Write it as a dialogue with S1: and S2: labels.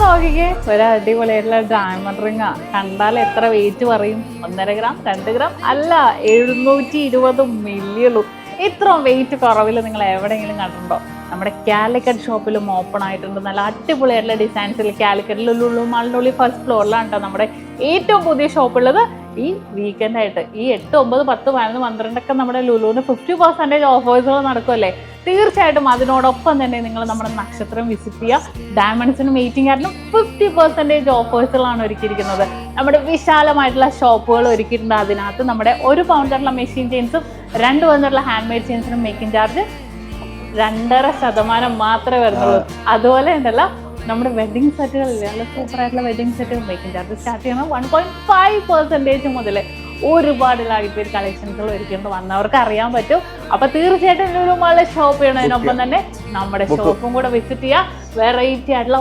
S1: നോക്കിക്കേ, ഒരു അടിപൊളിയായിട്ടുള്ള ഡയമണ്ട് റിംഗാ. കണ്ടാൽ എത്ര വെയിറ്റ് പറയും? 1.5 ഗ്രാം 2 ഗ്രാം അല്ല, 720 മില്ലിയുള്ളൂ. ഇത്രയും വെയിറ്റ് കുറവിൽ നിങ്ങൾ എവിടെയെങ്കിലും കണ്ടിട്ടുണ്ടോ? നമ്മുടെ കാലിക്കറ്റ് ഷോപ്പിലും ഓപ്പൺ ആയിട്ടുണ്ട്. നല്ല അടിപൊളിയായിട്ടുള്ള ഡിസൈൻസിൽ കാലിക്കറ്റിൽ ലുലു മാളിൻ്റെ ഉള്ളിൽ ഫസ്റ്റ് ഫ്ലോറിലാണ് കേട്ടോ നമ്മുടെ ഏറ്റവും പുതിയ ഷോപ്പുള്ളത്. ഈ വീക്കെൻഡ് ആയിട്ട് ഈ 8, 9, 10, 11, 12 നമ്മുടെ ലുലുവിന് 50% ഓഫേഴ്സുകൾ നടക്കുമല്ലേ. തീർച്ചയായിട്ടും അതിനോടൊപ്പം തന്നെ നിങ്ങൾ നമ്മുടെ നക്ഷത്രം വിസിറ്റ് ചെയ്യുക. ഡയമണ്ട്സിനും വെയിറ്റിംഗ് ആയിട്ടും 50% ഓഫേഴ്സുകളാണ് ഒരുക്കിയിരിക്കുന്നത്. നമ്മുടെ വിശാലമായിട്ടുള്ള ഷോപ്പുകൾ ഒരുക്കിയിട്ടുണ്ട്. അതിനകത്ത് നമ്മുടെ 1 പൗണ്ട് ആയിട്ടുള്ള മെഷീൻ ചെയിൻസും 2 പൗണ്ടുള്ള ഹാൻഡ് മെയ്ഡ് ചെയിൻസിനും മേക്കിംഗ് ചാർജ് 2.5% മാത്രമേ വരുന്നുള്ളൂ. അതുപോലെ ഉണ്ടല്ല നമ്മുടെ വെഡിങ് സെറ്റുകളില്ലേ, നല്ല സൂപ്പർ ആയിട്ടുള്ള wedding set making charge start ചെയ്യുന്നത് 1.5% മുതൽ. ഒരുപാട് ലൈറ്റ് കളക്ഷൻസുകൾ ഒരുക്കിയിട്ട് വന്നവർക്ക് അറിയാൻ പറ്റും. അപ്പൊ തീർച്ചയായിട്ടും ലുലു മാളിൽ ഷോപ്പ് ചെയ്യണതിനൊപ്പം തന്നെ നമ്മുടെ ഷോപ്പും കൂടെ വിസിറ്റ് ചെയ്യുക. വെറൈറ്റി ആയിട്ടുള്ള